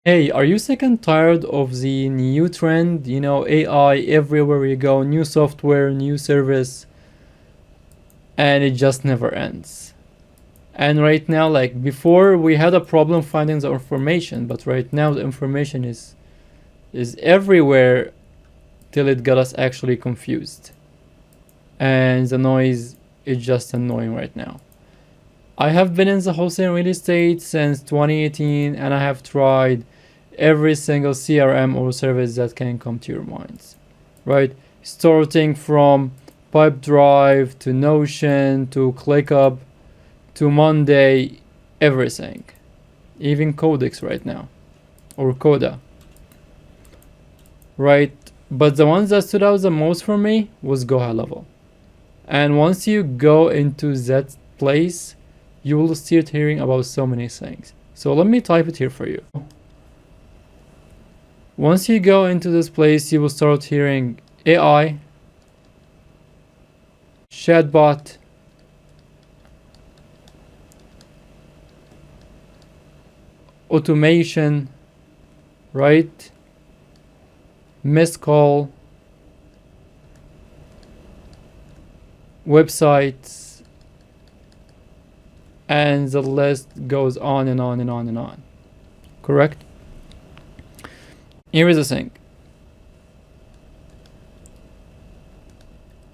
Hey, are you sick and tired of the new trend? AI everywhere you go, new software, new service, and it just never ends. And right now, like before, we had a problem finding the information, but right now the information is everywhere till it got us actually confused. And the noise is just annoying right now. I have been in the wholesale real estate since 2018, and I have tried every single CRM or service that can come to your minds, right? Starting from Pipedrive to Notion to ClickUp to Monday, everything, even Codex right now, or Coda, right? But the ones that stood out the most for me was GoHighLevel. And once you go into that place, you will start hearing about so many things. So let me type it here for you. Once you go into this place, you will start hearing AI, chatbot, automation, right? Missed call, websites, and the list goes on and on and on and on. Correct? Here is the thing.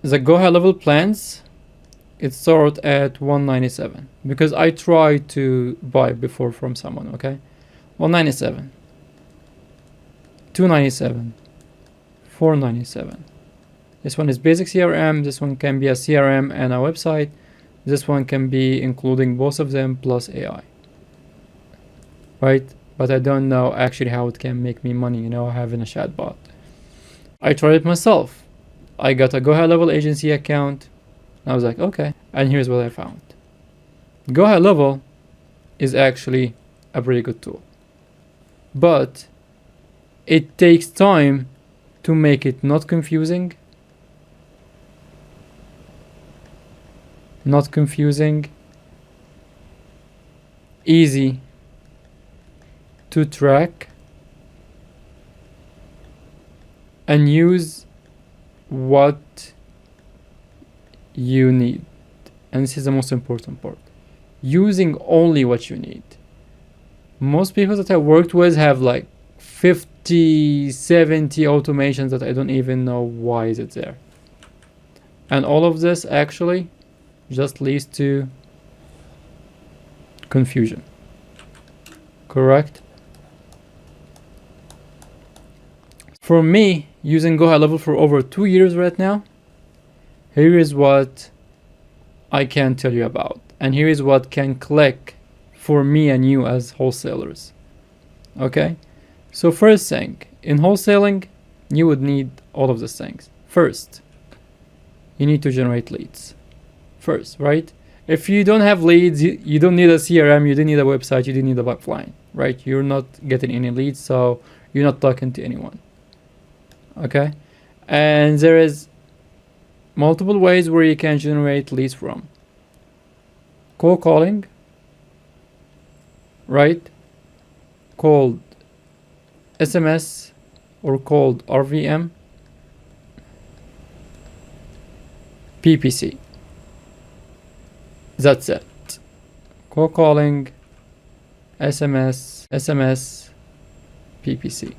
The GoHighLevel plans, it starts at 197 because I tried to buy before from someone, okay? 197, 297, 497. This one is basic CRM. This one can be a CRM and a website. This one can be including both of them plus AI, right? But I don't know actually how it can make me money, having a chatbot. I tried it myself. I got a GoHighLevel agency account. I was like, okay. And here's what I found. GoHighLevel is actually a pretty good tool. But it takes time to make it not confusing, easy to track, and use what you need. And this is the most important part. Using only what you need. Most people that I worked with have like 50, 70 automations that I don't even know why is it there. And all of this actually just leads to confusion. Correct? For me, using GoHighLevel for over 2 years right now, here is what I can tell you about. And here is what can click for me and you as wholesalers. Okay? So first thing, in wholesaling, you would need all of these things. First, you need to generate leads. First, right? If you don't have leads, you don't need a CRM, you don't need a website, you don't need a pipeline, right? You're not getting any leads, so you're not talking to anyone. Okay? And there is multiple ways where you can generate leads from. Cold calling, right? Cold SMS or cold RVM, PPC. That's it. Cold calling, SMS, PPC.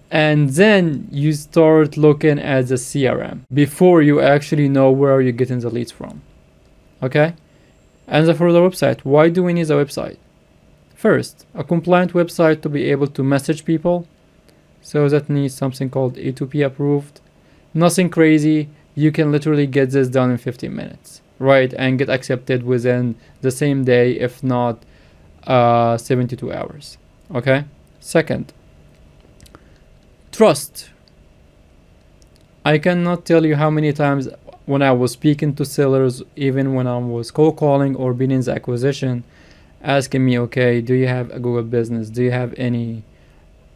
And then you start looking at the CRM before you actually know where you're getting the leads from. Okay? And for the website, why do we need a website? First, a compliant website to be able to message people. So that needs something called A2P approved. Nothing crazy. You can literally get this done in 15 minutes, right? And get accepted within the same day, if not 72 hours. Okay? Second, trust. I cannot tell you how many times when I was speaking to sellers, even when I was cold calling or being in the acquisition, asking me, okay, do you have a Google business? Do you have any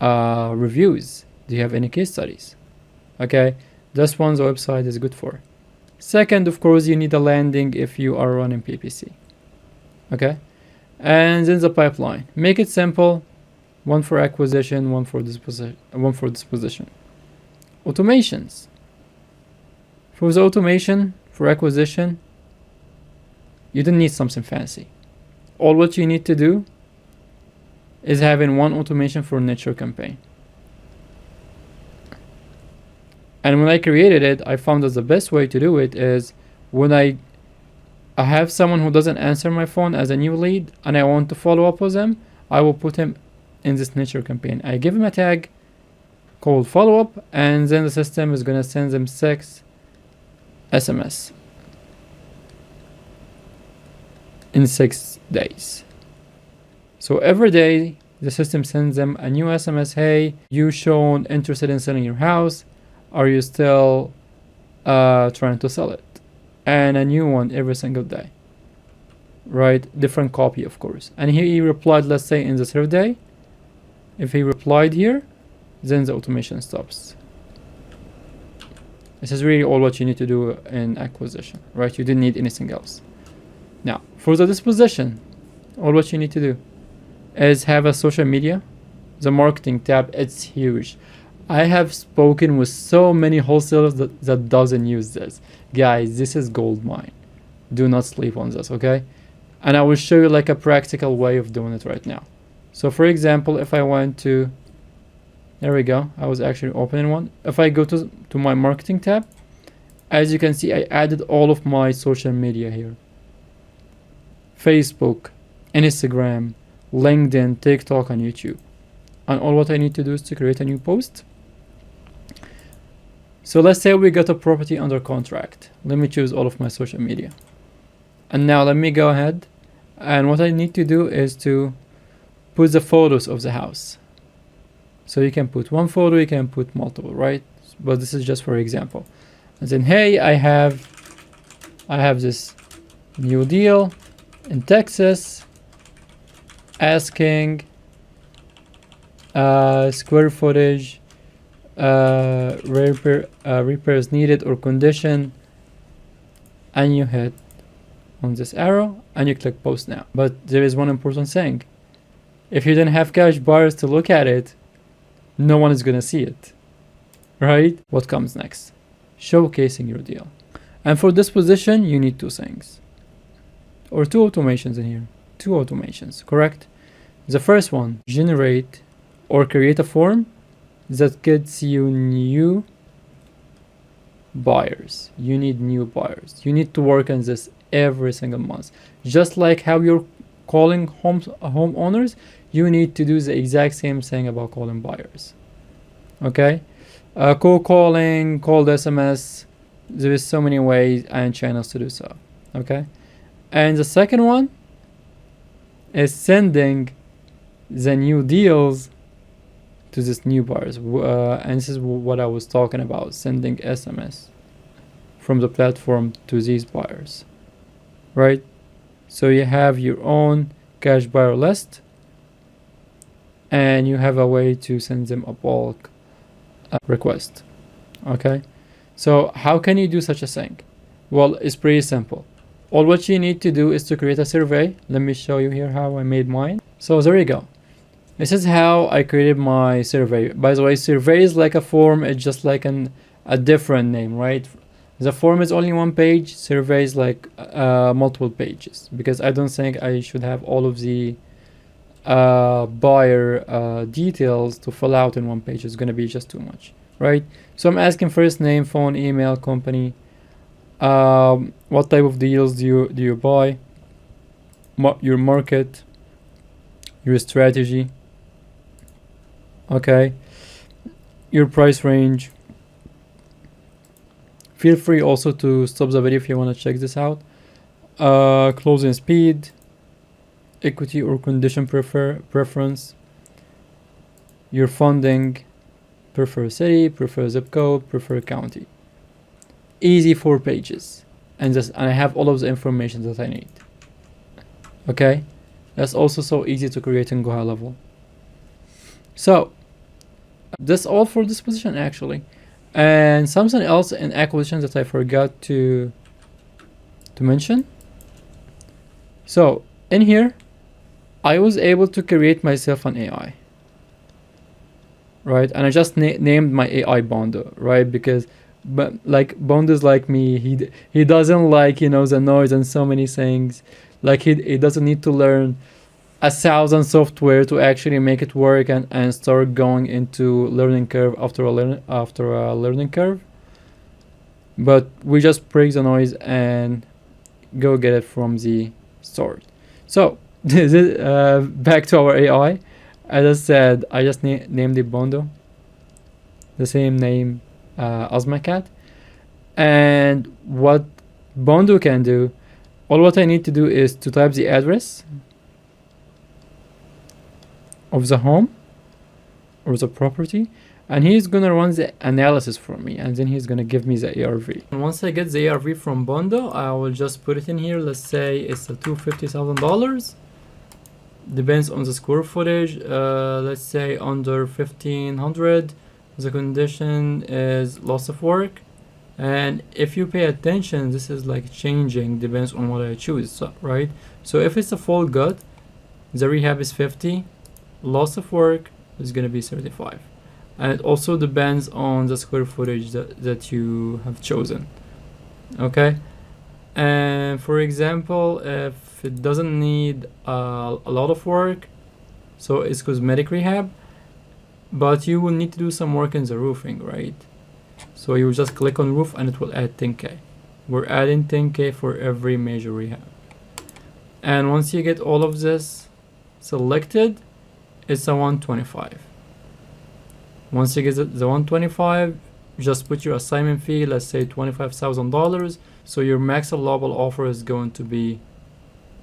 reviews? Do you have any case studies? Okay, that's one the website is good for. Second, of course, you need a landing if you are running PPC. Okay, and then the pipeline. Make it simple, one for acquisition, one for disposition. Automations. For the automation, for acquisition, you don't need something fancy. All what you need to do is having one automation for nurture campaign. And when I created it, I found that the best way to do it is when I have someone who doesn't answer my phone as a new lead and I want to follow up with them, I will put him in this nurture campaign. I give him a tag called follow up, and then the system is gonna send them 6 SMS in 6 days. So every day the system sends them a new SMS. Hey, you shown interested in selling your house. Are you still trying to sell it? And a new one every single day, right? Different copy, of course. And he replied, let's say in the 3rd day. If he replied here, then the automation stops. This is really all what you need to do in acquisition, right? You didn't need anything else. Now, for the disposition, all what you need to do is have a social media. The marketing tab, it's huge. I have spoken with so many wholesalers that doesn't use this. Guys, this is gold mine. Do not sleep on this, okay? And I will show you like a practical way of doing it right now. So for example, if I went to, there we go, I was actually opening one. If I go to my marketing tab, as you can see, I added all of my social media here. Facebook, Instagram, LinkedIn, TikTok, and YouTube. And all what I need to do is to create a new post. So let's say we got a property under contract. Let me choose all of my social media. And now let me go ahead. And what I need to do is to put the photos of the house. So you can put one photo, you can put multiple, right? But this is just for example. And then, hey, I have this new deal in Texas asking square footage, repairs needed or condition, and you hit on this arrow and you click post now. But there is one important thing. If you didn't have cash buyers to look at it, no one is gonna see it, right? What comes next? Showcasing your deal. And for disposition, you need 2 things, or 2 automations in here. 2 automations, correct? The first one, generate or create a form that gets you new buyers. You need new buyers. You need to work on this every single month. Just like how you're calling homeowners, you need to do the exact same thing about calling buyers. Okay? Cold calling, cold SMS, there is so many ways and channels to do so. Okay? And the second one is sending the new deals to this new buyers. And this is what I was talking about, sending SMS from the platform to these buyers, right? So you have your own cash buyer list and you have a way to send them a bulk request. Okay, so how can you do such a thing? Well, it's pretty simple. All what you need to do is to create a survey. Let me show you here how I made mine. So there you go. This is how I created my survey. By the way, survey is like a form. It's just like a different name, right? The form is only 1 page. Survey is like multiple pages, because I don't think I should have all of the buyer details to fill out in 1 page. It's going to be just too much, right? So I'm asking first name, phone, email, company, what type of deals do you buy, your market, your strategy, okay, your price range. Feel free also to stop the video if you want to check this out. Closing speed, equity or condition preference, your funding, prefer city, prefer zip code, prefer county. Easy 4 pages, and I have all of the information that I need. Okay, that's also so easy to create in GoHighLevel. So that's all for disposition actually. And something else in acquisition that I forgot to mention. So in here, I was able to create myself an AI. right? And I just named my AI Bondo, right? Because but like Bondo's like me, he doesn't like, you know, the noise and so many things. Like he doesn't need to learn 1,000 software to actually make it work and start going into learning curve after a learning curve. But we just break the noise and go get it from the start. So this is, back to our AI. As I said, I just named it Bondo, the same name as my cat. And what Bondo can do, all what I need to do is to type the address of the home or the property, and he's gonna run the analysis for me, and then he's gonna give me the ARV. And once I get the ARV from Bondo, I will just put it in here. Let's say it's a $250,000. Depends on the square footage. Let's say under 1,500. The condition is loss of work. And if you pay attention, this is like changing, depends on what I choose, so, right? So if it's a full gut, the rehab is 50, loss of work is going to be 35. And it also depends on the square footage that you have chosen. Okay. And for example, if it doesn't need a lot of work, so it's cosmetic rehab, but you will need to do some work in the roofing, right? So you just click on roof and it will add 10K. We're adding 10K for every major rehab. And once you get all of this selected, it's a 125. Once you get the 125, just put your assignment fee, let's say $25,000. So your max allowable offer is going to be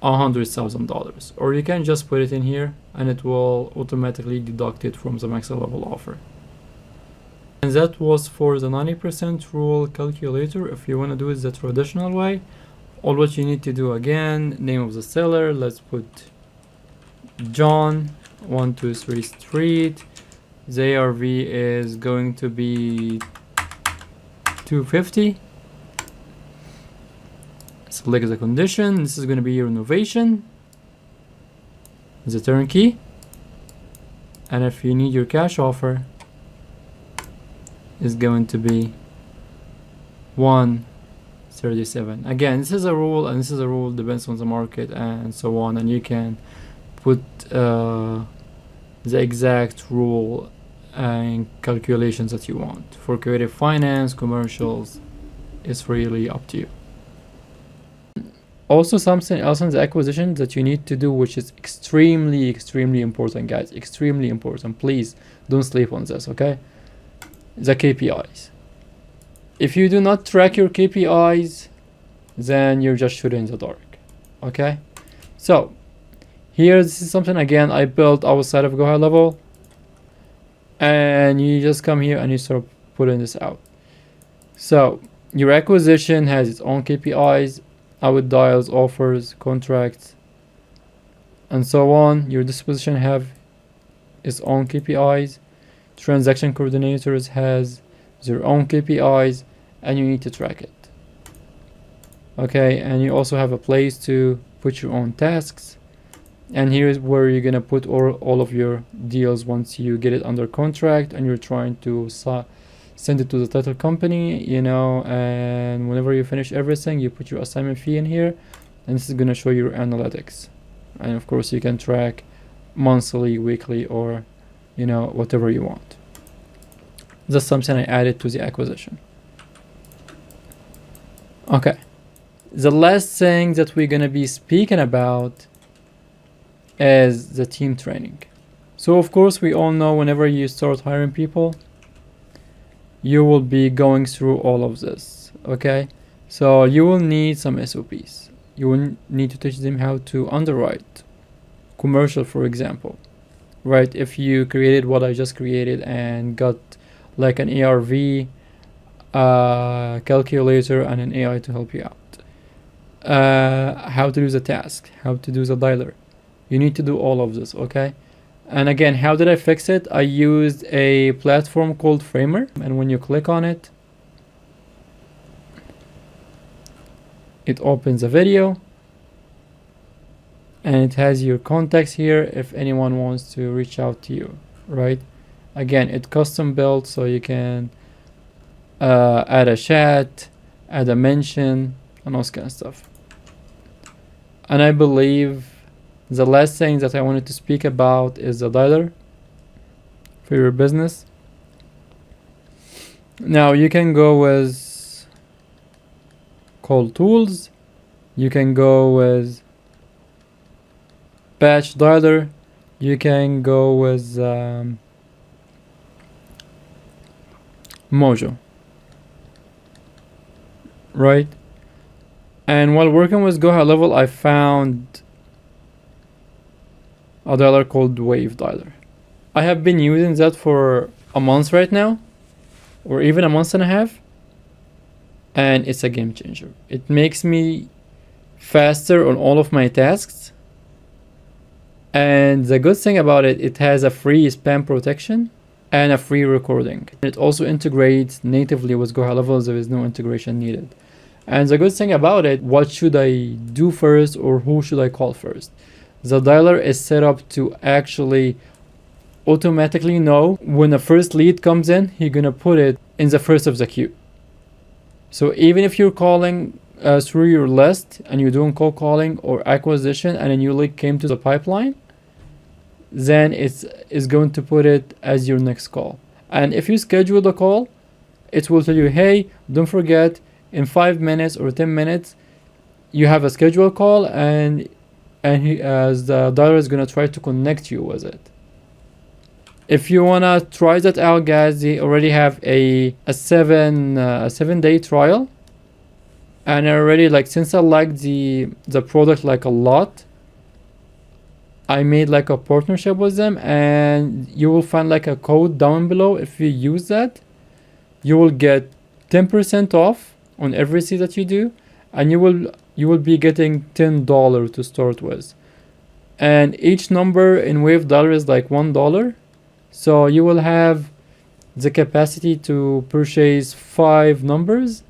$100,000. Or you can just put it in here and it will automatically deduct it from the max allowable offer. And that was for the 90% rule calculator. If you want to do it the traditional way, all what you need to do again, name of the seller, let's put John 123 Street. The ARV is going to be 250. Select the condition. This is going to be your renovation, the turnkey. And if you need your cash offer, is going to be 137. Again, this is a rule, and this is a rule, depends on the market and so on, and you can put the exact rule and calculations that you want. For creative finance, commercials, it's really up to you. Also, something else in the acquisition that you need to do, which is extremely important, guys, extremely important. Please don't sleep on this, okay? The KPIs. If you do not track your KPIs, then you're just shooting in the dark. Okay, so here, this is something again I built outside of GoHighLevel, and you just come here and you start putting this out. So your acquisition has its own KPIs, out dials, offers, contracts, and so on. Your disposition have its own KPIs. Transaction coordinators has their own KPIs, and you need to track it. Okay, and you also have a place to put your own tasks, and here is where you're gonna put all of your deals once you get it under contract and you're trying to send it to the title company, you know. And whenever you finish everything, you put your assignment fee in here, and this is gonna show your analytics. And of course you can track monthly, weekly, or you know, whatever you want. That's something I added to the acquisition. Okay, the last thing that we're gonna be speaking about is the team training. So of course we all know whenever you start hiring people, you will be going through all of this. Okay, so you will need some SOPs. You will need to teach them how to underwrite commercial, for example. Right, if you created what I just created and got like an ARV calculator and an AI to help you out, how to do the task, how to do the dialer, you need to do all of this. Okay, and again, how did I fix it? I used a platform called Framer, and when you click on it, it opens a video and it has your contacts here if anyone wants to reach out to you, right? Again, it's custom built, so you can add a chat, add a mention, and all this kind of stuff. And I believe the last thing that I wanted to speak about is the dialer for your business. Now you can go with call tools, you can go with batch dialer, you can go with Mojo, right? And while working with GoHighLevel, I found a dialer called Wave Dialer. I have been using that for a month right now, or even a month and a half, and it's a game changer. It makes me faster on all of my tasks, and the good thing about it, it has a free spam protection and a free recording. It also integrates natively with GoHighLevel. There is no integration needed. And the good thing about it, what should I do first or who should I call first? The dialer is set up to actually automatically know when the first lead comes in, you're gonna put it in the first of the queue. So even if you're calling through your list and you're doing cold calling or acquisition and a new lead came to the pipeline, then it's going to put it as your next call. And if you schedule the call, it will tell you, hey, don't forget, in 5 minutes or 10 minutes, you have a scheduled call, and the dialer is gonna try to connect you with it. If you wanna try that out, guys, they already have a 7-day trial, and I already, like, since I like the product like a lot, I made like a partnership with them, and you will find like a code down below. If you use that, you will get 10% off on every seat that you do, and you will be getting $10 to start with, and each number in Wave Dialer is like $1, so you will have the capacity to purchase 5 numbers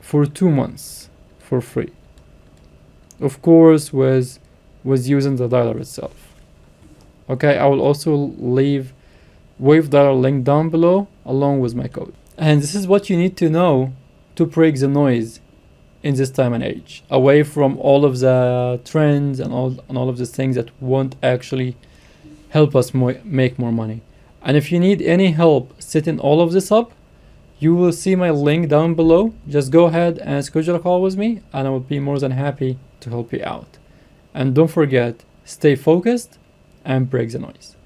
for 2 months for free, of course with using the dialer itself. Okay, I will also leave Wave Dialer link down below along with my code. And this is what you need to know to break the noise in this time and age, away from all of the trends and all of the things that won't actually help us make more money. And if you need any help setting all of this up, you will see my link down below. Just go ahead and schedule a call with me, and I will be more than happy to help you out. And don't forget, stay focused and break the noise.